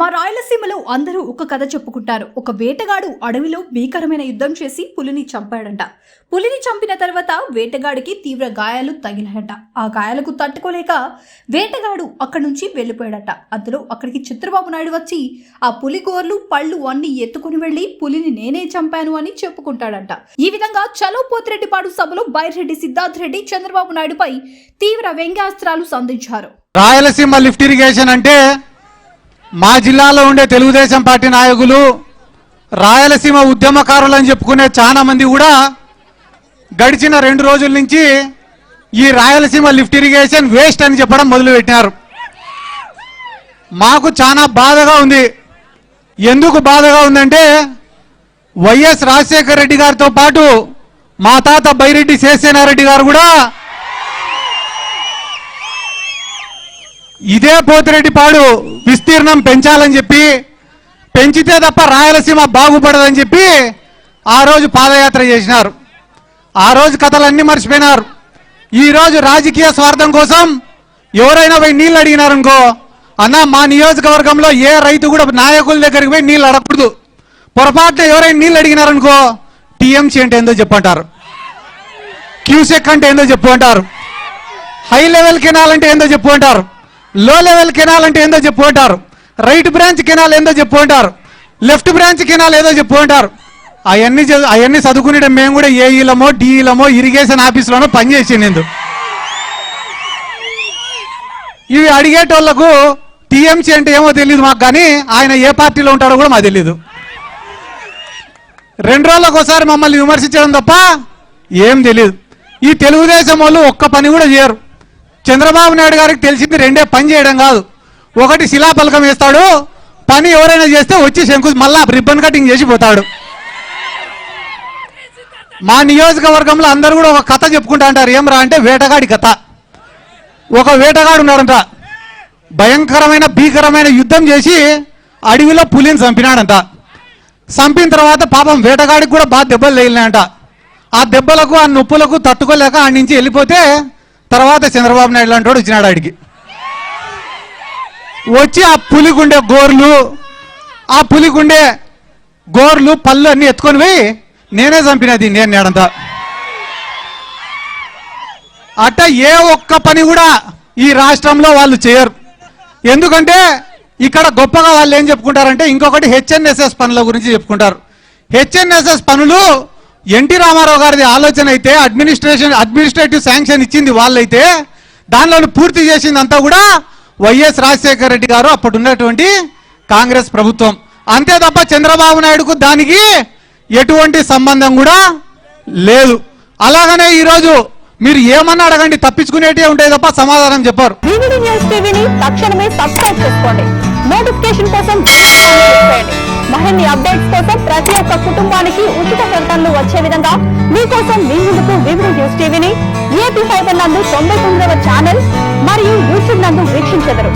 మా రాయలసీమలో అందరూ ఒక కథ చెప్పుకుంటారు. ఒక వేటగాడు అడవిలో భీకరమైన యుద్ధం చేసి పులిని చంపాడంట. పులిని చంపిన తర్వాత వేటగాడికి తీవ్ర గాయాలు తగిలాయట. ఆ గాయాలకు తట్టుకోలేక వేటగాడు అక్కడి నుంచి వెళ్ళిపోయాడట. అందులో అక్కడికి చంద్రబాబు నాయుడు వచ్చి ఆ పులి గోర్లు పళ్ళు అన్ని ఎత్తుకుని వెళ్లి పులిని నేనే చంపాను అని చెప్పుకుంటాడంట. ఈ విధంగా చలో పోతిరెడ్డిపాడు సభలో బైరెడ్డి సిద్ధార్థ్ రెడ్డి చంద్రబాబు నాయుడుపై తీవ్ర వ్యంగ్యాస్త్రాలు సంధించారు. రాయలసీమ లిఫ్ట్ ఇరిగేషన్ అంటే మా జిల్లాలో ఉండే తెలుగుదేశం పార్టీ నాయకులు రాయలసీమ ఉద్యమకారులు అని చెప్పుకునే చాలా మంది కూడా గడిచిన 2 రోజుల నుంచి ఈ రాయలసీమ లిఫ్ట్ ఇరిగేషన్ వేస్ట్ అని చెప్పడం మొదలుపెట్టినారు. మాకు చాలా బాధగా ఉంది. ఎందుకు బాధగా ఉందంటే వైఎస్ రాజశేఖర రెడ్డి గారితో పాటు మా తాత బైరెడ్డి శేషసేనారెడ్డి గారు కూడా ఇదే పోతిరెడ్డిపాడు విస్తీర్ణం పెంచాలని చెప్పి, పెంచితే తప్ప రాయలసీమ బాగుపడదని చెప్పి ఆ రోజు పాదయాత్ర చేసినారు. ఆ రోజు కథలన్నీ మర్చిపోయినారు. ఈరోజు రాజకీయ స్వార్థం కోసం ఎవరైనా పోయి నీళ్ళు అడిగినారనుకో, అన్న మా నియోజకవర్గంలో ఏ రైతు కూడా నాయకుల దగ్గరికి పోయి నీళ్ళు అడగకూడదు, పొరపాటున ఎవరైనా నీళ్ళు అడిగినారనుకో టీఎంసీ అంటే ఏందో చెప్పంటారు, క్యూసెక్ అంటే ఏందో చెప్పు అంటారు, హై లెవెల్ కెనాల్ అంటే ఏందో చెప్పు అంటారు, లో లెవెల్ కెనాల్ అంటే ఏందో చెప్పు అంటారు, రైట్ బ్రాంచ్ కెనాల్ ఏందో చెప్పు అంటారు, లెఫ్ట్ బ్రాంచ్ కెనాల్ ఏదో చెప్పు అంటారు. అవన్నీ చదువుకునే మేము కూడా ఏఈలమో డిఈలమో ఇరిగేషన్ ఆఫీసులోనో పనిచేసింది. ఇవి అడిగేటోళ్లకు టీఎంసీ అంటే ఏమో తెలియదు మాకు, కానీ ఆయన ఏ పార్టీలో ఉంటాడో కూడా మాకు తెలియదు. 2 రోజులకు ఒకసారి మమ్మల్ని విమర్శించడం తప్ప ఏం తెలియదు. ఈ తెలుగుదేశం వాళ్ళు ఒక్క పని కూడా చేయరు. చంద్రబాబు నాయుడు గారికి తెలిసింది 2 పని చేయడం కాదు. ఒకటి శిలాఫలకం వేస్తాడు, పని ఎవరైనా చేస్తే వచ్చి మళ్ళా రిబ్బన్ కటింగ్ చేసి పోతాడు. మా నియోజకవర్గంలో అందరూ కూడా ఒక కథ చెప్పుకుంటా అంటారు. ఏమరా అంటే వేటగాడి కథ. ఒక వేటగాడు ఉన్నాడంట, భయంకరమైన భీకరమైన యుద్ధం చేసి అడవిలో పులిని చంపినాడంట. చంపిన తర్వాత పాపం వేటగాడికి కూడా బాగా దెబ్బలు తగిలినాయంట. ఆ దెబ్బలకు ఆ నొప్పులకు తట్టుకోలేక ఆడి నుంచి వెళ్ళిపోతే తర్వాత చంద్రబాబు నాయుడు లాంటి వాడు వచ్చినాడు. ఆడికి వచ్చి ఆ పులిగుండే గోర్లు పళ్ళు అన్ని ఎత్తుకొని పోయి నేనే చంపినది నేను నేడంతా. అట్ట ఏ ఒక్క పని కూడా ఈ రాష్ట్రంలో వాళ్ళు చేయరు. ఎందుకంటే ఇక్కడ గొప్పగా వాళ్ళు ఏం చెప్పుకుంటారంటే ఇంకొకటి హెచ్ఎన్ఎస్ఎస్ పనుల గురించి చెప్పుకుంటారు. హెచ్ఎన్ఎస్ఎస్ పనులు ఎన్టీ రామారావు గారిది ఆలోచన అయితే, అడ్మినిస్ట్రేటివ్ శాంక్షన్ ఇచ్చింది వాళ్ళైతే, దానిలో పూర్తి చేసింది అంతా కూడా వైఎస్ రాజశేఖర రెడ్డి గారు అప్పటి ఉన్నటువంటి కాంగ్రెస్ ప్రభుత్వం. అంతే తప్ప చంద్రబాబు నాయుడుకు దానికి ఎటువంటి సంబంధం కూడా లేదు. అలాగనే ఈరోజు మీరు ఏమన్నా అడగండి, తప్పించుకునేటే ఉంటాయి తప్ప సమాధానం చెప్పారు. తక్షణమే సబ్స్క్రైబ్ చేసుకోండి. నోటిఫికేషన్ కోసం మరిన్ని అప్డేట్స్ కోసం ప్రతి ఒక్క కుటుంబానికి ఉచిత ప్రకటనలు వచ్చే విధంగా మీకోసం మీ ముందుకు వివిధ న్యూస్ టీవీని ఏపీ ఫైబర్ నందు 99వ ఛానల్ మరియు యూట్యూబ్ నందు వీక్షించెదరు.